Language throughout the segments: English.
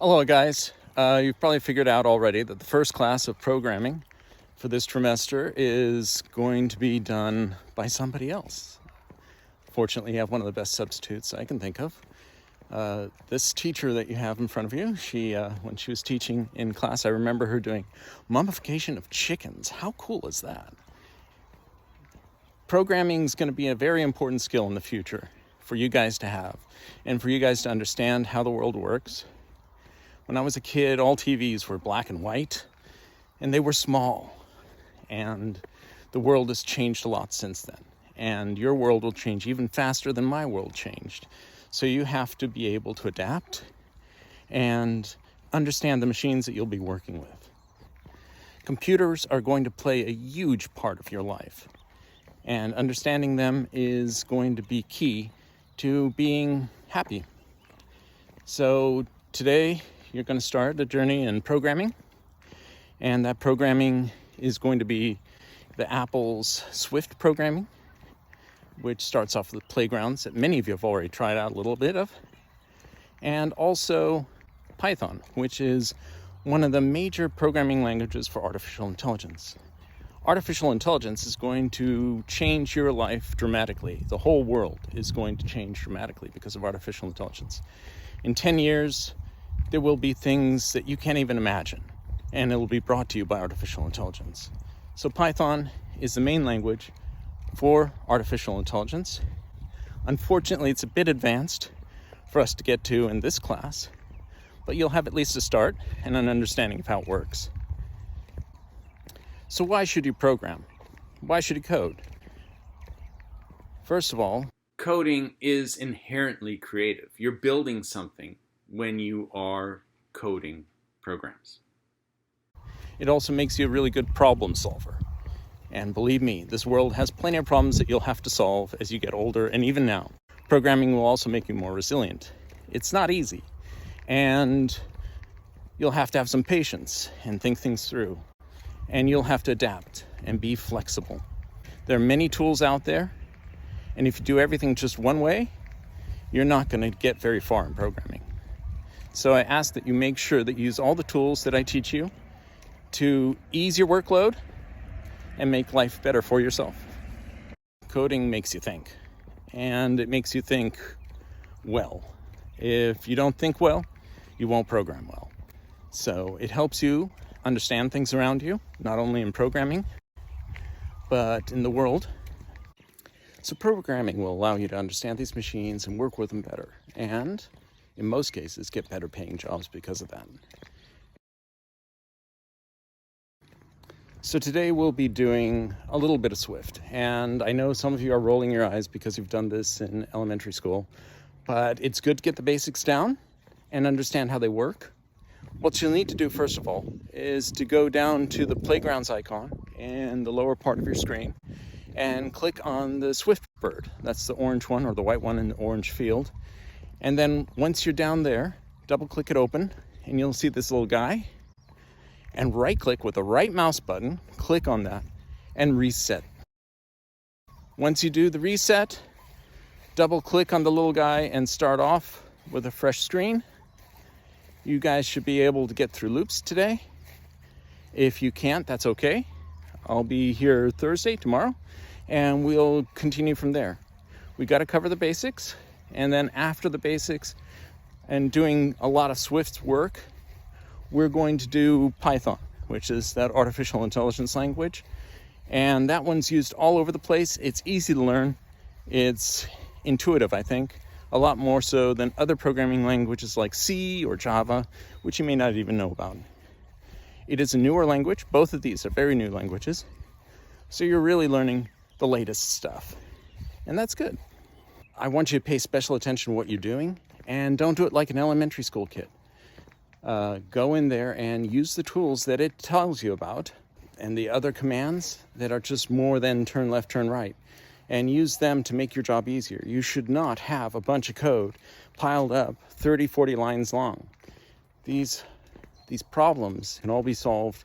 Hello guys, you've probably figured out already that the first class of programming for this trimester is going to be done by somebody else. Fortunately, you have one of the best substitutes I can think of. This teacher that you have in front of you, when she was teaching in class, I remember her doing mummification of chickens. How cool is that? Programming is going to be a very important skill in the future for you guys to have and for you guys to understand how the world works. When I was a kid, all TVs were black and white, and they were small. And the world has changed a lot since then. And your world will change even faster than my world changed. So you have to be able to adapt and understand the machines that you'll be working with. Computers are going to play a huge part of your life. And understanding them is going to be key to being happy. So today, you're going to start a journey in programming, and that programming is going to be the Apple's Swift programming, which starts off with playgrounds that many of you have already tried out a little bit of, and also Python, which is one of the major programming languages for artificial intelligence. Artificial intelligence is going to change your life dramatically. The whole world is going to change dramatically because of artificial intelligence. In 10 years, there will be things that you can't even imagine, and it will be brought to you by artificial intelligence. So Python is the main language for artificial intelligence. Unfortunately, it's a bit advanced for us to get to in this class, but you'll have at least a start and an understanding of how it works. So why should you program? Why should you code? First of all, coding is inherently creative. You're building something when you are coding programs. It also makes you a really good problem solver. And believe me, this world has plenty of problems that you'll have to solve as you get older, and even now. Programming will also make you more resilient. It's not easy, and you'll have to have some patience and think things through. And you'll have to adapt and be flexible. There are many tools out there, and if you do everything just one way, you're not going to get very far in programming. So I ask that you make sure that you use all the tools that I teach you to ease your workload and make life better for yourself. Coding makes you think, and it makes you think well. If you don't think well, you won't program well. So it helps you understand things around you, not only in programming, but in the world. So programming will allow you to understand these machines and work with them better, and in most cases, get better paying jobs because of that. So today we'll be doing a little bit of Swift, and I know some of you are rolling your eyes because you've done this in elementary school, but it's good to get the basics down and understand how they work. What you'll need to do, first of all, is to go down to the playgrounds icon in the lower part of your screen and click on the Swift bird. That's the orange one, or the white one in the orange field. And then once you're down there, double click it open, and you'll see this little guy. And right click with the right mouse button, click on that, and reset. Once you do the reset, double click on the little guy and start off with a fresh screen. You guys should be able to get through loops today. If you can't, that's okay. I'll be here Thursday, tomorrow, and we'll continue from there. We got to cover the basics. And then after the basics and doing a lot of Swift work, we're going to do Python, which is that artificial intelligence language. And that one's used all over the place. It's easy to learn. It's intuitive, I think, a lot more so than other programming languages like C or Java, which you may not even know about. It is a newer language. Both of these are very new languages. So you're really learning the latest stuff. And that's good. I want you to pay special attention to what you're doing, and don't do it like an elementary school kid. Go in there and use the tools that it tells you about and the other commands that are just more than turn left, turn right, and use them to make your job easier. You should not have a bunch of code piled up 30, 40 lines long. These problems can all be solved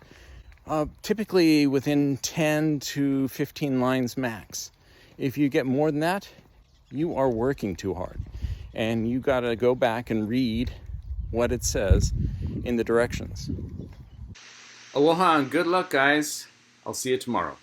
typically within 10 to 15 lines max. If you get more than that, you are working too hard, and you got to go back and read what it says in the directions. Aloha and good luck, guys. I'll see you tomorrow.